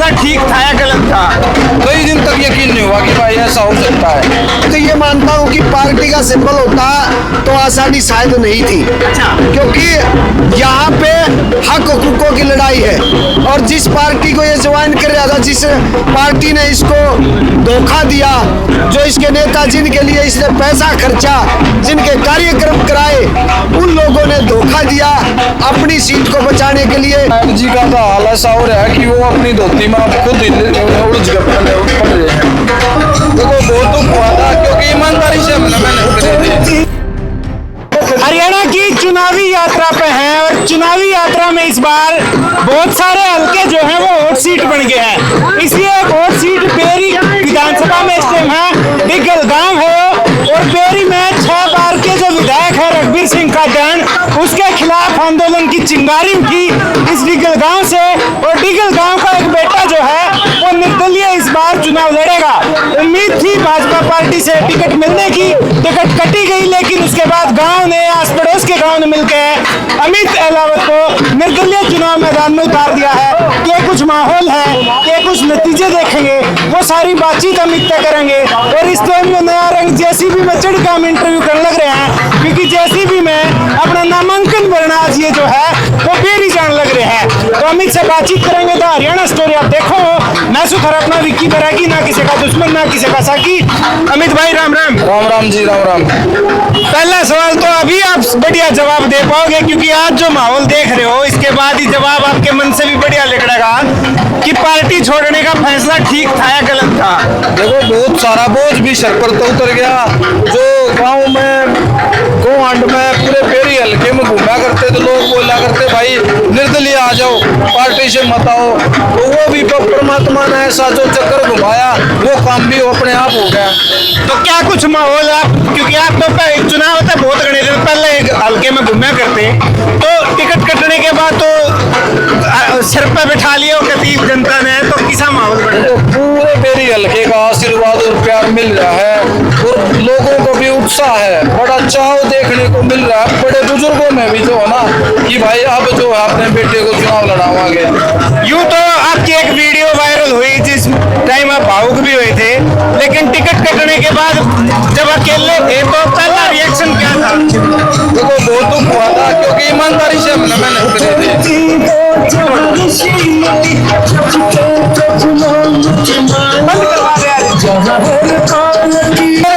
फैसला ठीक था या गलत था? कई दिन तक यकीन नहीं हुआ कि भाई ऐसा हो सकता है। तो ये मानता हूँ कि पार्टी का सिंबल होता तो आसानी शायद नहीं थी, क्योंकि यहाँ पे हक हुकूकों की लड़ाई है। और जिस पार्टी को ये ज्वाइन कर रहा था, जिस पार्टी ने इसको धोखा दिया, जो इसके नेता जिनके लिए इसने पैसा खर्चा, जिनके कार्यक्रम कराए, उन लोगों ने धोखा दिया अपनी सीट को बचाने के लिए। जी का तो हाल ऐसा हो रहा है कि वो अपनी धोती में खुद ही उलझ कर पड़ रहे हैं। देखो बहुत दुख हुआ था, क्योंकि ईमानदारी से हमने मेहनत करी थी। हरियाणा की चुनावी यात्रा पे हैं और चुनावी यात्रा में इस बार बहुत सारे हल्के जो हैं वो वोट सीट बन गए हैं। इसलिए वोट सीट बेरी विधानसभा में इस टाइम है, डिगल गांव है, और बेरी में 6 बार के जो विधायक है रघुवीर सिंह का दंड, उसके खिलाफ आंदोलन की चिंगारी उठी इस डिगल गांव से। और डिगल गांव का एक बेटा जो है वो निर्दलीय इस बार चुनाव लड़ेगा। उम्मीद थी भाजपा पार्टी से टिकट मिलने की, टिकट कटी गई, लेकिन उसके बाद गांव ने, आस पड़ोस के गांव ने मिलकर अमित अहलावत को निर्दलीय चुनाव मैदान में उतार दिया है। ये कुछ माहौल है, ये कुछ नतीजे देखेंगे, वो सारी बातचीत अमित तय करेंगे। और इस टाइम में नया रंग जेसीबी में चढ़ के हम इंटरव्यू करने लग रहे हैं, क्योंकि जेसीबी में अपना नामांकन भरना आज ये जो है वो बेरी जान लग रहे हैं। तो अमित से बातचीत करेंगे। तो हरियाणा स्टोरी आप देखो, मैं सुखर अपना विक्की बैरागी, ना किसी का दुश्मन ना किसी का साकी। अमित भाई राम राम। राम राम जी, राम राम। पहला सवाल तो अभी आप बढ़िया जवाब दे पाओगे, क्योंकि आज जो माहौल देख रहे हो इसके बाद ही जवाब आपके मन से भी बढ़िया निकलेगा कि पार्टी छोड़ने का फैसला ठीक था या गलत था। देखो बहुत सारा बोझ भी सर पर तो उतर गया। जो गांव में गोहांड में पूरे बेरी हल्के में घूमा करते तो लोग बोला करते भाई निर्दलीय आ जाओ, पार्टी से मत आओ, तो वो भी परमात्मा ने ऐसा जो चक्कर घुमाया, वो काम भी अपने आप हो गया। तो क्या कुछ माहौल आप, क्योंकि आप तो चुनाव होता बहुत घने दिन पहले एक हल्के में घूमा करते, तो टिकट कटने के बाद तो सिर पे बैठा लिया कतीब जनता ने, तो किसा माहौल बना? तो पूरे बेरी हल्के का आशीर्वाद और प्यार मिल रहा है, और लोगों को भी उत्साह है, बड़ा चाव देखने को मिल रहा है। बड़े बुजुर्गों में भी जो है ना कि भाई अब जो है अपने बेटे को चुनाव लड़ावांगे। यूँ तो आपकी एक वीडियो वायरल हुई जिस टाइम आप भावुक भी हुए थे, लेकिन टिकट कटने के बाद जब अकेले थे तो पहला रिएक्शन क्या था? देखो बहुत दुख हुआ था, क्योंकि ईमानदारी से हमने मेहनत करी थी।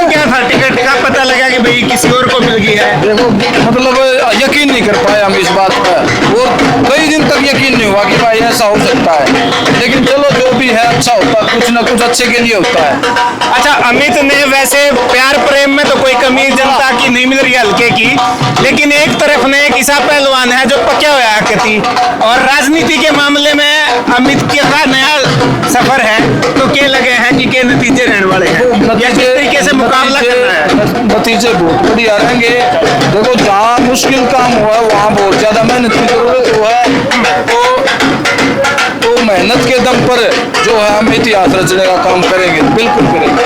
क्या था टिकट का पता लगा कि भाई किसी और को मिल गई है? देखो मतलब यकीन नहीं कर पाए हम इस बात पर, वो कई दिन तक यकीन नहीं हुआ कि भाई ऐसा हो सकता है। लेकिन चलो जो भी है अच्छा होता है, कुछ ना कुछ अच्छे के लिए होता है। अच्छा, अमित ने वैसे प्यार प्रेम में तो कोई कमी जनता की नहीं मिल रही हल्के की, लेकिन एक तरफ ने एक ऐसा पहलवान है जो पक्या हुआ है कति, और राजनीति के मामले में अमित का नया सफर है, तो क्या लगे हैं कि के नतीजे रहने वाले हैं या किस तरीके से मुकाबला करना है? नतीजे बहुत बढ़िया रहेंगे। देखो जहाँ मुश्किल काम हुआ है वहाँ बहुत ज्यादा मेहनत की जरूरत हुआ है, तो मेहनत के दम पर जो है हम इतिहास रचने का काम करेंगे, बिल्कुल करेंगे।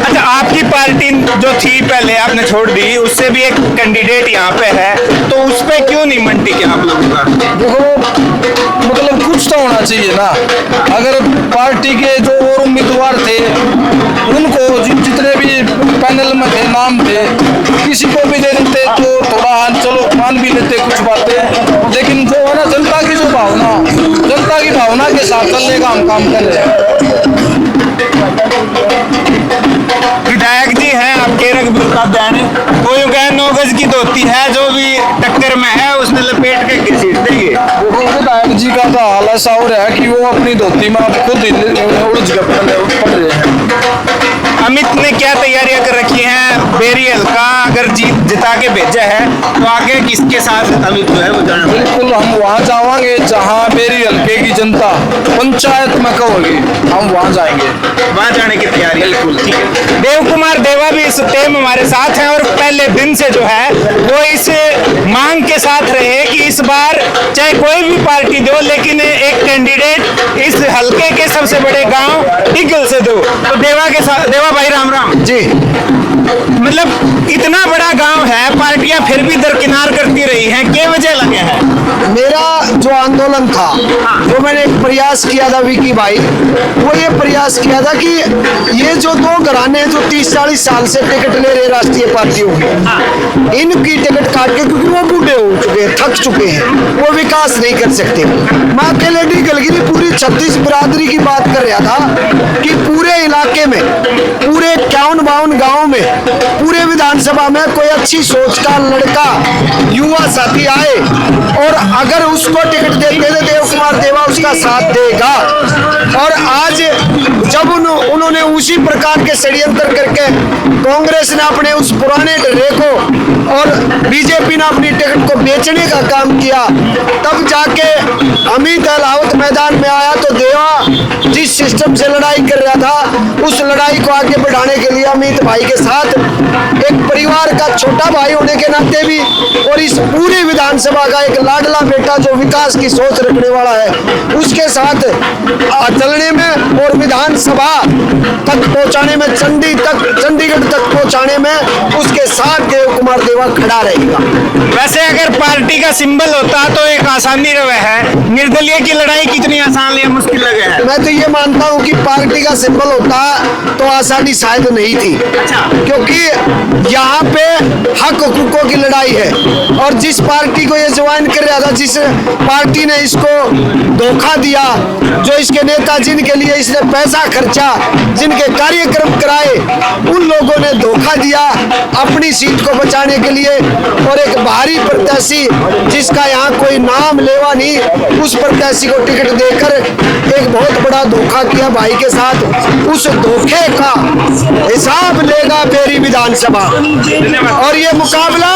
अच्छा, आपकी पार्टी जो थी पहले आपने छोड़ दी, उससे भी एक कैंडिडेट यहाँ पे है, तो उस पे क्यों नहीं मंडी के आप लोगों का? देखो मतलब कुछ तो होना चाहिए ना। अगर पार्टी के जो और उम्मीदवार थे उनको जितने भी पैनल में थे, नाम थे, किसी को भी दे देते तो थोड़ा चलो मान भी लेते कुछ बातें, लेकिन जो है ना जनता की जो भावना, जनता की भावना के साथ चलने का हम काम कर रहे हैं। विधायक जी हैं आपके रघुवीर का बहन, वो यूं कहे 9 गज की धोती है, जो भी टक्कर में है उसने लपेट के घसीट देंगे। विधायक जी का तो हाल ऐसा हो रहा है कि वो अपनी धोती में खुद ही उलझ कर पड़ रहे हैं। अमित ने क्या तैयारियां कर रखी हैं? बेरी हल्का अगर जिता के भेजा है तो आगे किसके साथ अमित जो है वो जाना? बिल्कुल हम वहाँ जावांगे जहाँ बेरी हल्के की जनता पंचायत में कहोगी, हम वहाँ जाएंगे, वहाँ जाने की तैयारी। बिल्कुल ठीक है। देव कुमार देवा भी इस टाइम हमारे साथ हैं, और पहले दिन से जो है वो इस मांग के साथ रहे कि इस बार चाहे कोई भी पार्टी दो, लेकिन एक कैंडिडेट इस हल्के के सबसे बड़े गांव डिगल से दो। तो देवा के साथ, देवा भाई राम राम जी। मतलब इतना बड़ा गांव है, पार्टियां फिर भी दरकिनार करती रही हैं, क्या वजह लगे हैं? मेरा जो आंदोलन था, जो मैंने एक प्रयास किया था विकी भाई, वो ये प्रयास किया था कि ये जो दो घराने हैं जो 30-40 साल से टिकट ले रहे राष्ट्रीय पार्टियों की, इनकी टिकट काट के, क्योंकि वो बूढ़े हो चुके हैं, थक चुके हैं, वो विकास नहीं कर सकते। मैं अकेले गिलगिरी पूरी 36 बिरादरी की बात कर रहा था कि पूरे इलाके में, पूरे 51-52 गाँव में, पूरे विधानसभा में कोई अच्छी सोच का लड़का, युवा साथी आए और अगर उसको टिकट देते तो देव कुमार देवा उसका साथ देगा। और आज जब उन्होंने उसी प्रकार के षड्यंत्र करके कांग्रेस ने अपने उस पुराने डरे को और बीजेपी ने अपनी टिकट को बेचने का काम किया, तब जाके अमित अहलावत मैदान में आया। तो देवा जिस सिस्टम से लड़ाई कर रहा था, उस लड़ाई को आगे बढ़ाने के लिए अमित भाई के साथ एक परिवार का छोटा भाई होने के नाते भी, और इस पूरी विधानसभा का एक लाडला बेटा जो विकास की सोच रखने वाला है, उसके साथ चलने में और विधानसभा तक पहुंचाने में, चंडीगढ़ तक पहुंचाने में उसके साथ देव कुमार देवा खड़ा रहेगा। वैसे अगर पार्टी का सिंबल होता तो एक आसानी रहे है, निर्दलीय की लड़ाई कितनी आसान या मुश्किल लगे है? मैं तो ये मानता हूँ कि पार्टी का सिंबल होता तो आसानी शायद नहीं थी, क्योंकि यहाँ पे हक हुकूकों की लड़ाई है। और जिस पार्टी को ये ज्वाइन कर रहा था, जिस पार्टी ने इसको धोखा दिया, जो इसके नेता जिनके लिए इसने पैसा खर्चा, जिनके कार्यक्रम कराए, उन लोगों ने धोखा दिया अपनी सीट को बचाने के लिए। और एक बाहरी प्रत्याशी जिसका यहाँ कोई नाम लेवा नहीं, उस प्रत्याशी को टिकट देकर एक बहुत बड़ा धोखा किया भाई के साथ। उस धोखे का हिसाब लेगा बेरी विधानसभा। और ये मुकाबला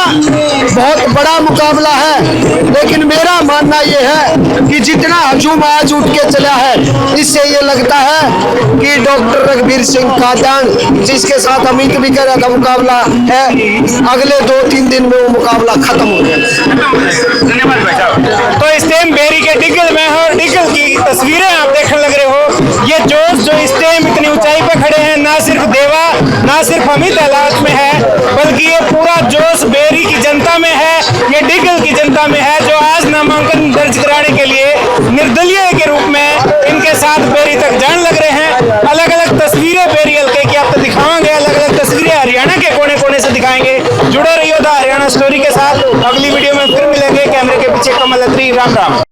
बहुत बड़ा मुकाबला है, लेकिन मेरा मानना ये है कि जितना हजूम आज उठ के चला है, इससे ये लगता है कि डॉक्टर रघुवीर सिंह कादयान जिसके साथ अमित भी कर रहा था मुकाबला है, अगले 2-3 दिन में वो मुकाबला खत्म हो जाएगा। धन्यवाद भाई साहब। तो इस टाइम बेरी के डिगल में और डिगल की तस्वीरें आप देखने लग रहे हो। ये जोश जो इस टाइम इतनी ऊंचाई पे खड़े हैं, ना सिर्फ देवा, ना सिर्फ अमित अहलावत में है, बल्कि ये पूरा जोश बेरी की जनता में है, ये डिगल की जनता में है, जो आज नामांकन दर्ज कराने के लिए निर्दलीय के रूप में इनके साथ बेरी तक जाने लग रहे हैं। अलग अलग तस्वीरें बेरी हल्के की आपको दिखाएंगे, अलग अलग तस्वीरें हरियाणा के कोने कोने से दिखाएंगे। जुड़े रहिए द हरियाणा स्टोरी के साथ। अगली वीडियो में फिर मिलेंगे। कैमरे के पीछे कमल अत्री। राम राम।